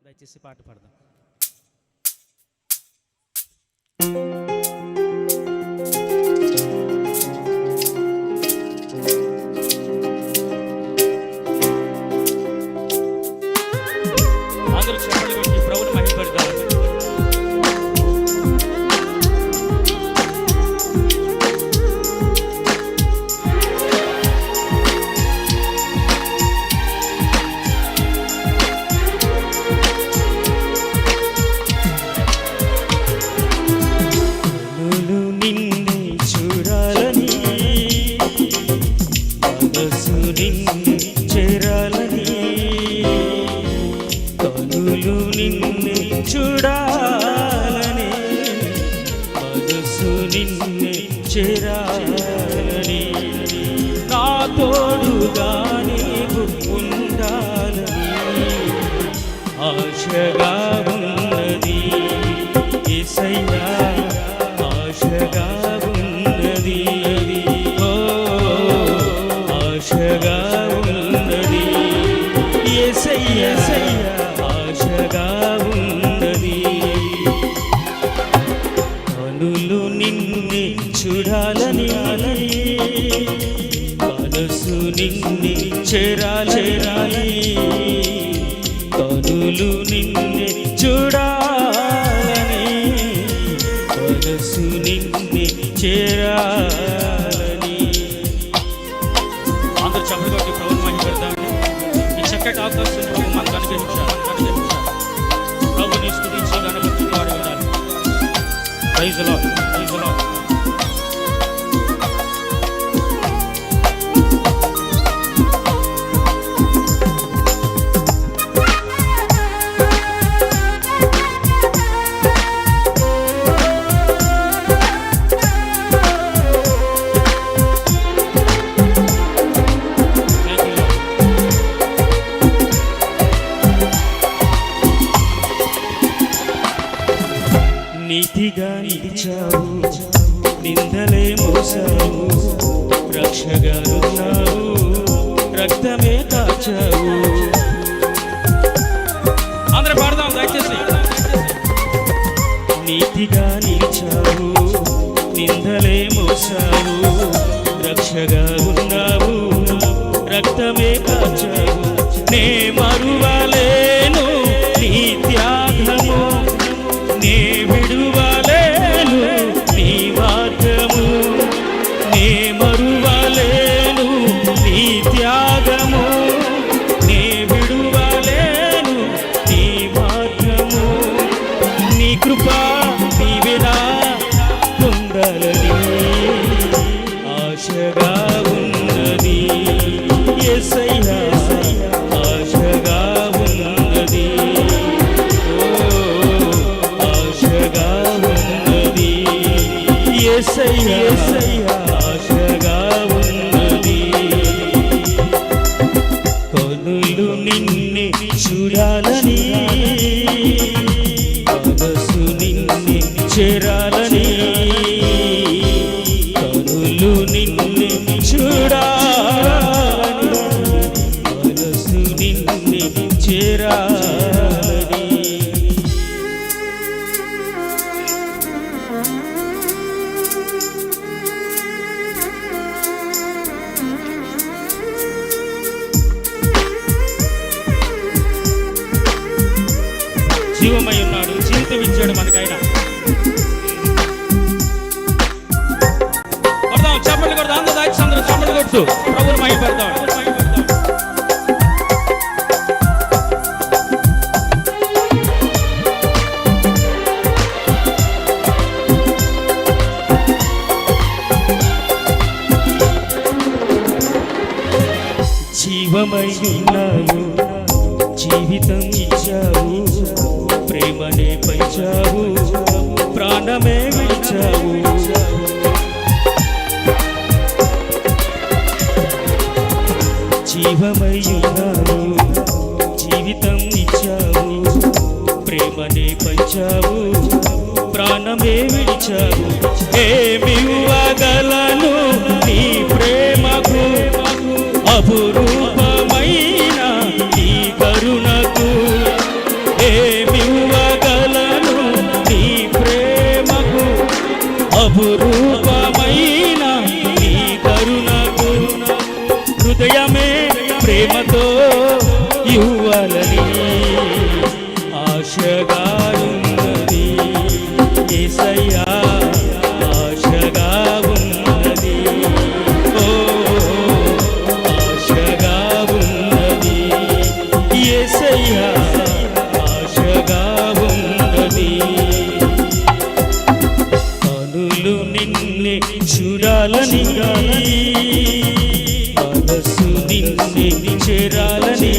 దయచేసి పాట పాడదాం. అందరూ చెప్పండి కొట్టి ప్రభువుని మహిమపడదాం. చూడాలని మనసు నిన్నే చేరాలని నా తోడుగా నీవు ఉండాలని ఆశగా ఉన్నది యేసయ్యా, ఆశగా ఉన్నది, ఓ ఆశగా ఉన్నది యేసయ్యా, ఆశగా నిన్నే చూడాలని మనసు నిన్నే చేరాలి, కనులు నిన్నే చూడాలని మనసు నిన్నే చేరాలని. అందరూ చప్పట్లు కొట్టి ప్రభువుని మహిమపడతామండి. ఈ చక్కటి అవకాశం ప్రభు మనకు అనుగ్రహించారు. ప్రభుని స్తుతించి గణపతి వాడు వినాలి. Praise the Lord, praise the Lord. నీతిగా నిలిచావు, నిందలే మోసావు, రక్షగా ఉన్నావు, రక్తమే కాచావు. అందరూ పాడదాం దయచేసి. నీతిగా నిలిచావు, నిందలే మోసావు, రక్షగా ఉన్నావు, రక్తమే కాచావు. నే మరువలేను నీ త్యాగము, నే విడువలేను నీ మార్గము, నే మరువలేను నీ త్యాగము, నే విడువలేను నీ మార్గము. నీ కృపా నీవేనా పొందాలని ఆశగా ఉన్నది యేసయ్యా, ఆశగా ఉన్నది, యేసయ్యా, ఆశగా ఉన్నది. కనులు నిన్నే చూడాలని మనసు నిన్నే చేరాలని, కనులు నిన్నే చూడాలని మనసు నిన్నే చేరాలని. జీవమై ఉన్నాడు, జీవితం ఇచ్చాడు మనకైనా. కొడదాం చప్పట్లు కొడదాం, అందరూ దాచి అందరూ చప్పట్లు కొట్టు ప్రభువుని మహిమపడదాం. జీవమై ఉన్నావు, జీవితం ఇచ్చావు, ప్రేమనే పంచావు, ప్రాణమే విడిచావు. జీవమై ఉన్నావు, జీవితం ఇచ్చావు, ప్రేమనే పంచావు, ప్రాణమే విడిచావు. ఏమివ్వగలను నీ ప్రేమకు, అపురూపమైన నీ కరుణకు. చూడాలని ఆశగా ఉన్నది యేసయ్యా ఆశగా ఉన్నది ఓ ఆశగా ఉన్నది యేసయ్యా ఆశగా ఉన్నది కనులు నిన్నే చూడాలని మనసు నిన్నే చేరాలని